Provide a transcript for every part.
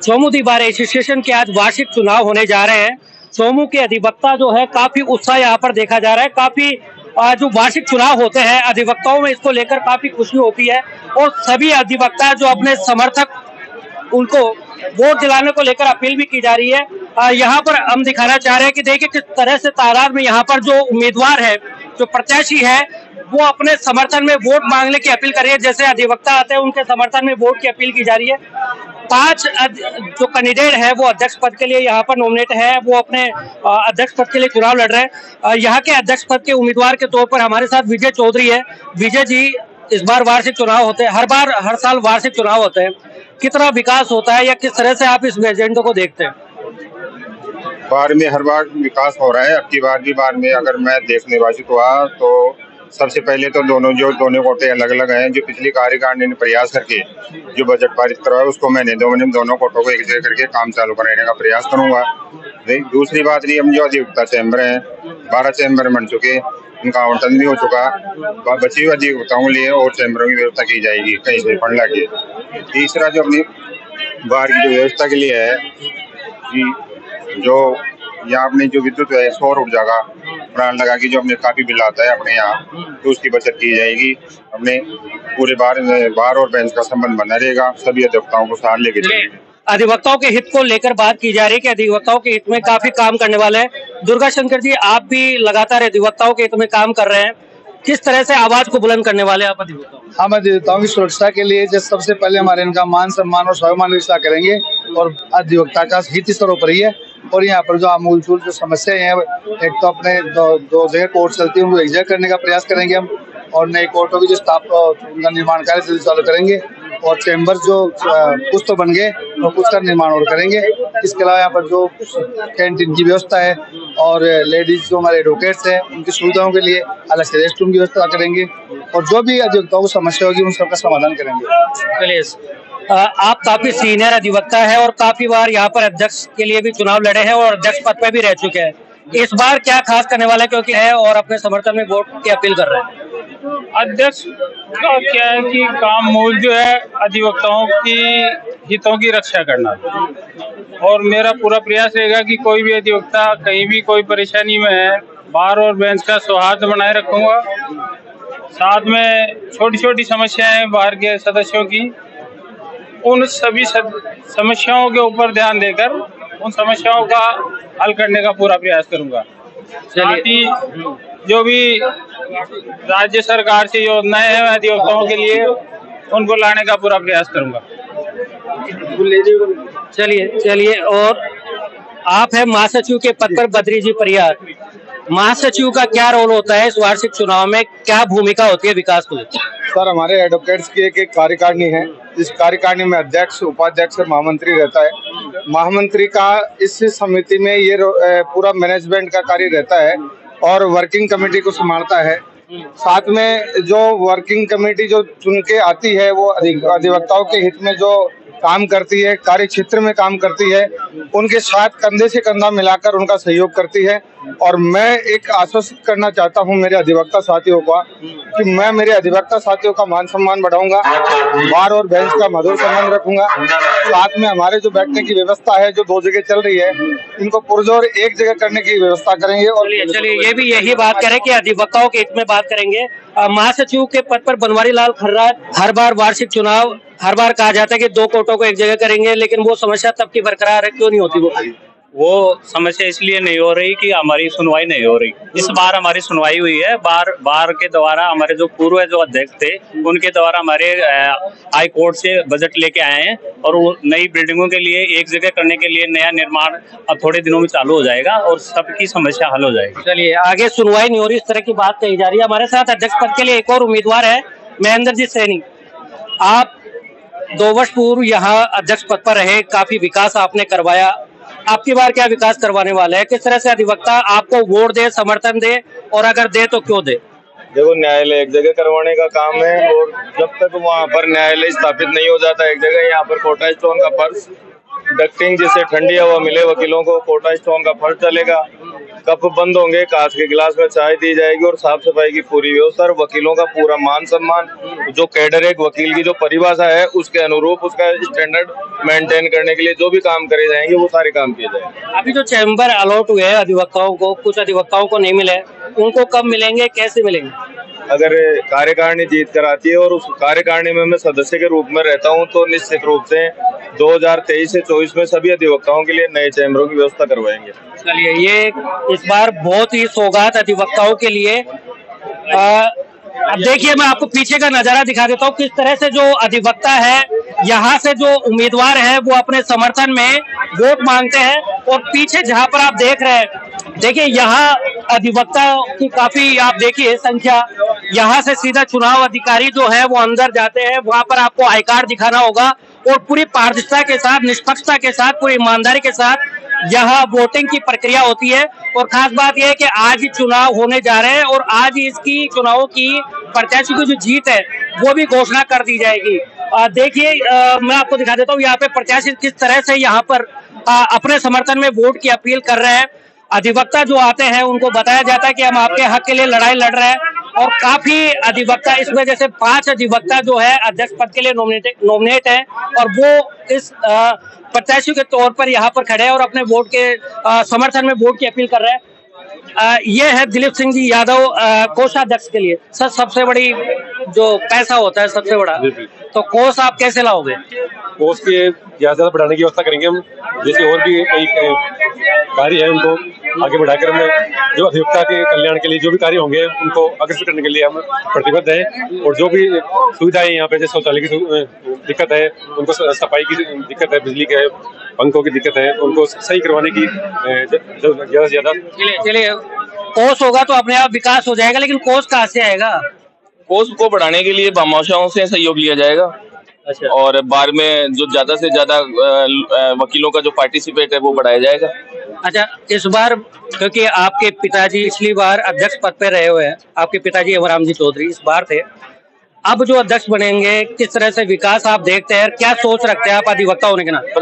Somu bar association के आज वार्षिक चुनाव होने जा रहे हैं। सोमू के अधिवक्ता जो है काफी उत्साह यहाँ पर देखा जा रहा है। काफी जो वार्षिक चुनाव होते हैं अधिवक्ताओं में इसको लेकर काफी खुशी होती है और सभी अधिवक्ता जो अपने समर्थक उनको वोट दिलाने को लेकर अपील भी की जा रही है। यहाँ पर हम दिखाना चाह रहे हैं कि देखिए किस तरह से तादाद में यहाँ पर जो उम्मीदवार है, जो प्रत्याशी है, वो अपने समर्थन में वोट मांगने की अपील कर रही है। जैसे अधिवक्ता आते हैं उनके समर्थन में वोट की अपील की जा रही है। 5 जो कैंडिडेट है वो अध्यक्ष पद के लिए यहाँ पर नॉमिनेट है, वो अपने अध्यक्ष पद के लिए चुनाव लड़ रहे हैं। यहाँ के अध्यक्ष पद के उम्मीदवार के तौर पर हमारे साथ विजय चौधरी है। विजय जी, इस बार वार्षिक चुनाव होते हैं, हर साल वार्षिक चुनाव होते हैं, कितना विकास होता है या किस तरह से आप इस एजेंडे को देखते हैं? बार में हर बार विकास हो रहा है। अब की बार में अगर मैं देश निर्वाचित हुआ तो सबसे पहले तो दोनों कोटे अलग अलग हैं। जो पिछली कार्यकारिणी ने प्रयास करके जो बजट पारित करवाया उसको मैंने दोनों कोटों को एक जगह करके काम चालू कराने का प्रयास करूंगा। दूसरी बात रही, हम जो अधिवक्ता चैम्बर हैं 12 चैम्बर बन चुके, उनका आवंटन भी हो चुका। बची हुई अधिवक्ताओं के लिए और चैम्बरों की व्यवस्था की जाएगी कहीं से फंड लाके। तीसरा जो अपनी बाहर की जो व्यवस्था के लिए है कि जो यहाँ अपने जो विद्युत है सौर ऊर्जा का प्लांट लगा के जो अपने काफी बिल आता है अपने यहाँ, तो उसकी बचत की जाएगी। अपने पूरे बार और बेंच का संबंध बना रहेगा। सभी अधिवक्ताओं को साथ लेके चलेंगे। अधिवक्ताओं के हित को लेकर बात की जा रही है कि अधिवक्ताओं के हित में काफी काम करने वाले हैं। दुर्गा शंकर जी, आप भी लगातार अधिवक्ताओं के हित में काम कर रहे हैं, किस तरह से आवाज को बुलंद करने वाले आप अधिवक्ताओं? हम अधिवक्ताओं की सुरक्षा के लिए सबसे पहले हमारे इनका मान सम्मान और स्वाभिमान रक्षा करेंगे और अधिवक्ता का हित सर्वोपरि है। और यहाँ पर जो अमूलचूल जो समस्याएं हैं, एक तो अपने दो जगह कोर्ट चलती है उनको एक जगह करने का प्रयास करेंगे हम, और नए कोर्टों की जो स्टाफ उनका निर्माण कार्य जल्दी चालू करेंगे, और चैम्बर जो कुछ तो बन गए और कुछ का निर्माण और करेंगे। इसके अलावा यहाँ पर जो कैंटीन की व्यवस्था है और लेडीज जो हमारे एडवोकेट्स हैं उनकी सुविधाओं के लिए अलग से रेस्ट रूम की व्यवस्था करेंगे, और जो भी अधिवक्ताओं को समस्या होगी उन सबका समाधान करेंगे। आप काफी सीनियर अधिवक्ता है और काफी बार यहाँ पर अध्यक्ष के लिए भी चुनाव लड़े हैं और अध्यक्ष पद पे भी रह चुके हैं। इस बार क्या खास करने वाला क्योंकि है और अपने समर्थन में वोट की अपील कर रहे हैं? अध्यक्ष का क्या है कि काम मूल जो है अधिवक्ताओं की हितों की रक्षा करना, और मेरा पूरा प्रयास रहेगा कि कोई भी अधिवक्ता कहीं भी कोई परेशानी में है, बार और बेंच का सौहार्द बनाए रखूंगा। साथ में छोटी छोटी समस्याएं बाहर के सदस्यों की, उन सभी समस्याओं के ऊपर ध्यान देकर उन समस्याओं का हल करने का पूरा प्रयास करूंगा। साथ ही जो भी राज्य सरकार से योजनाएं हैं अधिवक्ताओं के लिए उनको लाने का पूरा प्रयास करूंगा। चलिए और आप है महासचिव के पद पर बद्री जी परियार। महासचिव का क्या रोल होता है इस वार्षिक चुनाव में, क्या भूमिका होती है विकास को लेकर? सर, हमारे एडवोकेट्स की एक कार्यकारिणी है। इस कार्यकारिणी में अध्यक्ष, उपाध्यक्ष और महामंत्री रहता है। महामंत्री का इस समिति में ये पूरा मैनेजमेंट का कार्य रहता है और वर्किंग कमेटी को संभालता है। साथ में जो वर्किंग कमेटी जो चुन के आती है वो अधिवक्ताओं के हित में जो काम करती है, कार्य क्षेत्र में काम करती है, उनके साथ कंधे से कंधा मिलाकर उनका सहयोग करती है। और मैं एक आश्वस्त करना चाहता हूं मेरे अधिवक्ता साथियों का कि मैं मेरे अधिवक्ता साथियों का मान सम्मान बढ़ाऊंगा, बार और बेंच का मधुर संबंध रखूंगा। साथ में हमारे जो बैठने की व्यवस्था है जो 2 जगह चल रही है, इनको पुरजोर एक जगह करने की व्यवस्था करेंगे। और चलिए ये भी यही बात करें कि अधिवक्ताओं के हित में बात करेंगे। महासचिव के पद पर बनवारी लाल खर्रा, हर बार वार्षिक चुनाव, हर बार कहा जाता है कि 2 कोर्टों को एक जगह करेंगे, लेकिन वो समस्या तब की बरकरार है, क्यों नहीं होती? वो समस्या इसलिए नहीं हो रही कि हमारी सुनवाई नहीं हो रही। इस बार हमारी सुनवाई हुई है। बार के द्वारा हमारे जो पूर्व जो अध्यक्ष थे उनके द्वारा हमारे हाई कोर्ट से बजट लेके आए हैं, और वो नई बिल्डिंगों के लिए एक जगह करने के लिए नया निर्माण अब थोड़े दिनों में चालू हो जाएगा और सबकी समस्या हल हो जाएगी। चलिए, आगे सुनवाई नहीं हो रही, इस तरह की बात कही जा रही है। हमारे साथ अध्यक्ष पद के लिए एक और उम्मीदवार है, महेंद्रजीत सैनी। आप 2 वर्ष पूर्व यहाँ अध्यक्ष पद पर रहे, काफी विकास आपने करवाया, आपकी बार क्या विकास करवाने वाले हैं? किस तरह से अधिवक्ता आपको वोट दे, समर्थन दे, और अगर दे तो क्यों दे? देखो, न्यायालय एक जगह करवाने का काम है, और जब तक वहाँ पर न्यायालय स्थापित नहीं हो जाता एक जगह, यहाँ पर कोटा स्टोन का फर्श डक्टिंग जिससे ठंडी हवा मिले वकीलों को, कोटा स्टोन का फर्श चलेगा। कप बंद होंगे, कांच के गिलास में चाय दी जाएगी और साफ सफाई की पूरी व्यवस्था और वकीलों का पूरा मान सम्मान, जो कैडर एक वकील की जो परिभाषा है उसके अनुरूप उसका स्टैंडर्ड मेंटेन करने के लिए जो भी काम करे जाएंगे वो सारे काम किए जाएंगे। अभी जो चैम्बर अलॉट हुए हैं अधिवक्ताओं को, कुछ अधिवक्ताओं को नहीं मिले, उनको कब मिलेंगे, कैसे मिलेंगे? अगर कार्यकारिणी जीत कर आती है और उस कार्यकारिणी में मैं सदस्य के रूप में रहता हूं तो निश्चित रूप से 2023 से 24 में सभी अधिवक्ताओं के लिए नए चैम्बरों की व्यवस्था करवाएंगे। चलिए, ये इस बार बहुत ही सौगात अधिवक्ताओं के लिए। अब देखिए, मैं आपको पीछे का नजारा दिखा देता हूँ, किस तरह से जो अधिवक्ता है, यहाँ से जो उम्मीदवार है वो अपने समर्थन में वोट मांगते हैं। और पीछे जहाँ पर आप देख रहे हैं, देखिए यहाँ अधिवक्ता की काफी आप देखिए संख्या। यहाँ से सीधा चुनाव अधिकारी जो है वो अंदर जाते हैं, वहां पर आपको आई कार्ड दिखाना होगा और पूरी पारदर्शिता के साथ, निष्पक्षता के साथ, पूरी ईमानदारी के साथ यहाँ वोटिंग की प्रक्रिया होती है। और खास बात यह है कि आज ही चुनाव होने जा रहे हैं और आज ही इसकी चुनावों की प्रत्याशी की जो जीत है वो भी घोषणा कर दी जाएगी। देखिए, मैं आपको दिखा देता हूँ यहाँ पे प्रत्याशी किस तरह से यहाँ पर अपने समर्थन में वोट की अपील कर रहे हैं। अधिवक्ता जो आते हैं उनको बताया जाता है कि हम आपके हक के लिए लड़ाई लड़ रहे हैं। और काफी अधिवक्ता, इस वजह से 5 अधिवक्ता जो है अध्यक्ष पद के लिए नॉमिनेट है और वो इस प्रत्याशी के तौर पर यहाँ पर खड़े हैं और अपने वोट के समर्थन में वोट की अपील कर रहे हैं। ये है दिलीप सिंह जी यादव, कोषाध्यक्ष के लिए। सर, सबसे बड़ी जो पैसा होता है सबसे बड़ा, तो कोष आप कैसे लाओगे? कोष के ज्यादा बढ़ाने की व्यवस्था करेंगे हम, जैसे और भी कई कार्य है उनको आगे बढ़ाकर हम जो अधिवक्ता के कल्याण के लिए जो भी कार्य होंगे उनको अग्रसर करने के लिए हम प्रतिबद्ध हैं। और जो भी सुविधाएं यहाँ पे, जैसे शौचालय की दिक्कत है, उनको सफाई की दिक्कत है, बिजली के पंखों की दिक्कत है, उनको सही करवाने की ज्यादा से ज्यादा। चलिए, कोष होगा तो अपने आप विकास हो जाएगा, लेकिन कोष कहाँ से आएगा? कोष को बढ़ाने के लिए भामाशाहों से सहयोग लिया जाएगा। अच्छा। और बार में जो ज्यादा से ज्यादा वकीलों का जो पार्टिसिपेट है वो बढ़ाया जाएगा। अच्छा, इस बार क्योंकि आपके पिताजी पिछली बार अध्यक्ष पद पे रहे हुए हैं, आपके पिताजी अमराम जी चौधरी इस बार थे, अब जो अध्यक्ष बनेंगे, किस तरह से विकास आप देखते हैं, क्या सोच रखते हैं आप अधिवक्ता होने के नाते?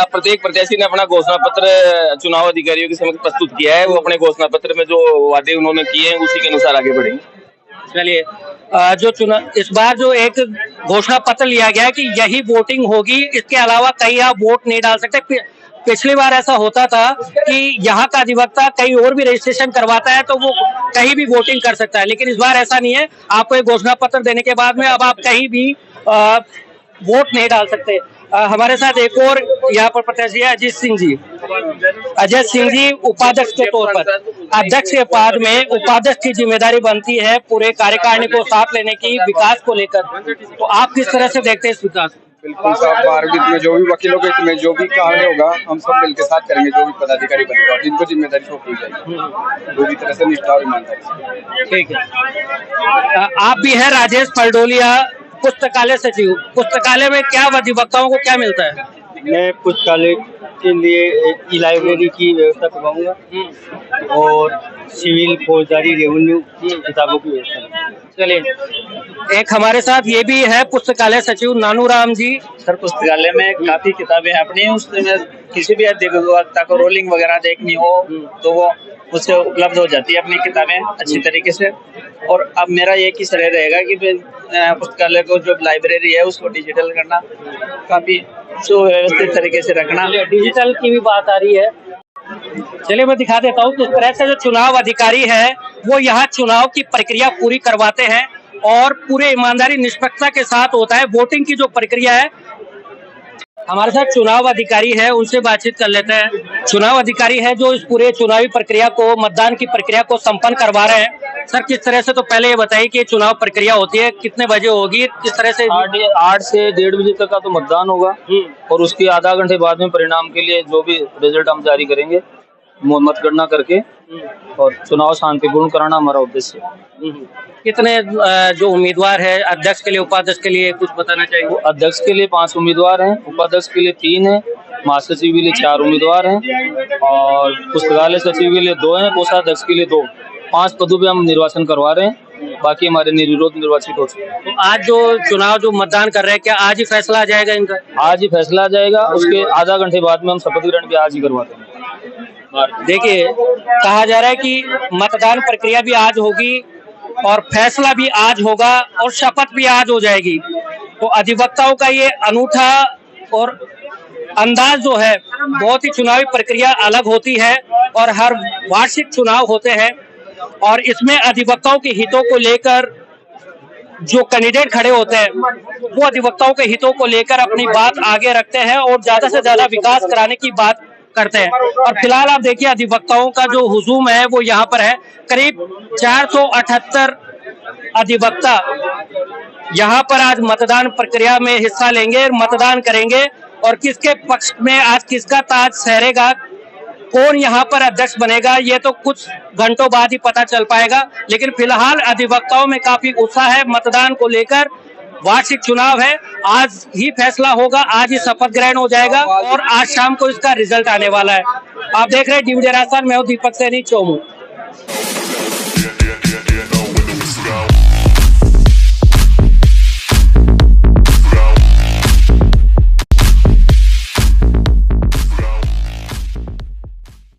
प्रत्येक प्रत्याशी ने अपना घोषणा पत्र चुनाव अधिकारियों के समक्ष प्रस्तुत किया है। वो अपने घोषणा पत्र में जो वादे उन्होंने किए हैं उसी के अनुसार आगे बढ़ेंगे। चलिए, जो चुनाव इस बार जो एक घोषणा पत्र लिया गया है कि यही वोटिंग होगी, इसके अलावा कहीं आप वोट नहीं डाल सकते। पिछली बार ऐसा होता था कि यहाँ का अधिवक्ता कहीं और भी रजिस्ट्रेशन करवाता है तो वो कहीं भी वोटिंग कर सकता है, लेकिन इस बार ऐसा नहीं है। आपको एक घोषणा पत्र देने के बाद में अब आप कहीं भी वोट नहीं डाल सकते। हमारे साथ एक और यहाँ पर प्रत्याशी है अजीत सिंह जी। अजय सिंह जी उपाध्यक्ष के तौर पर, अध्यक्ष के बाद में उपाध्यक्ष की जिम्मेदारी बनती है पूरे कार्यकारिणी को साथ लेने की, विकास को लेकर। तो आप किस तरह से देखते हैं इस विकास? बिल्कुल साहब, भारत में जो भी वकीलों के हित में जो भी कार्य होगा हम सब मिलकर साथ करेंगे। जो भी पदाधिकारी बनेगा जिनको जिम्मेदारी सौंपी जाएगी पूरी तरह से निष्ठा और ईमानदारी से। ठीक है। आप भी हैं राजेश फलडोलिया, पुस्तकालय सचिव। पुस्तकालय में क्या अधिवक्ताओं को क्या मिलता है? मैं पुस्तकालय के लिए ई लाइब्रेरी की व्यवस्था करवाऊंगा और सिविल, फौजदारी, रेवेन्यू किताबों की व्यवस्था। चलिए, एक हमारे साथ ये भी है पुस्तकालय सचिव नानू राम जी। सर, पुस्तकालय में काफी किताबें अपनी, उसमें किसी भी अधिवक्ता को रोलिंग वगैरह देखनी हो तो वो उससे उपलब्ध हो जाती है अपनी किताबें अच्छी तरीके से। और अब मेरा एक ही सलाह रहेगा कि पुस्तकालय को जो लाइब्रेरी है उसको डिजिटल करना, काफी सुव्यवस्थित तरीके से रखना। डिजिटल की भी बात आ रही है। चलिए, मैं दिखा देता हूँ किस तरह से जो चुनाव अधिकारी है वो यहाँ चुनाव की प्रक्रिया पूरी करवाते हैं और पूरे ईमानदारी, निष्पक्षता के साथ होता है वोटिंग की जो प्रक्रिया है। हमारे साथ चुनाव अधिकारी है, उनसे बातचीत कर लेते हैं। चुनाव अधिकारी है जो इस पूरे चुनावी प्रक्रिया को, मतदान की प्रक्रिया को संपन्न करवा रहे हैं। सर, किस तरह से, तो पहले ये बताइए कि चुनाव प्रक्रिया होती है, कितने बजे होगी, किस तरह से? 8 से 1:30 बजे तक का तो मतदान होगा और उसके आधा घंटे बाद में परिणाम के लिए जो भी रिजल्ट हम जारी करेंगे मतगणना करके, और चुनाव शांतिपूर्ण कराना हमारा उद्देश्य है। कितने जो उम्मीदवार है अध्यक्ष के लिए, उपाध्यक्ष के लिए कुछ बताना चाहिए? अध्यक्ष के लिए 5 उम्मीदवार हैं, उपाध्यक्ष के लिए 3 हैं, महासचिव के लिए 4 उम्मीदवार हैं और पुस्तकालय सचिव के लिए 2 हैं, कोषाध्यक्ष के लिए 2। 5 पदों पे हम निर्वाचन करवा रहे हैं, बाकी हमारे निर्विरोध निर्वाचित हो चुके हैं। तो आज जो चुनाव जो मतदान कर रहे हैं, क्या आज ही फैसला आ जाएगा इनका? आज ही फैसला आ जाएगा, उसके आधा घंटे बाद में हम शपथ ग्रहण भी आज ही करवाते हैं। देखिए, कहा जा रहा है कि मतदान प्रक्रिया भी आज होगी और फैसला भी आज होगा और शपथ भी आज हो जाएगी। तो अधिवक्ताओं का ये अनूठा और अंदाज जो है, बहुत ही चुनावी प्रक्रिया अलग होती है और हर वार्षिक चुनाव होते हैं और इसमें अधिवक्ताओं के हितों को लेकर जो कैंडिडेट खड़े होते हैं वो अधिवक्ताओं के हितों को लेकर अपनी बात आगे रखते हैं और ज्यादा से ज्यादा विकास कराने की बात करते हैं। और फिलहाल आप देखिए, अधिवक्ताओं का जो हुजूम है वो यहाँ पर है। करीब 478 अधिवक्ता यहाँ पर आज मतदान प्रक्रिया में हिस्सा लेंगे और मतदान करेंगे और किसके पक्ष में आज किसका ताज फहरेगा, कौन यहाँ पर अध्यक्ष बनेगा, ये तो कुछ घंटों बाद ही पता चल पाएगा। लेकिन फिलहाल अधिवक्ताओं में काफी उत्साह है मतदान को लेकर। वार्षिक चुनाव है, आज ही फैसला होगा, आज ही शपथ ग्रहण हो जाएगा और आज शाम को इसका रिजल्ट आने वाला है। आप देख रहे हैं डीवीडी राजस्थान, मैं हूं दीपक सैनी, चोमू।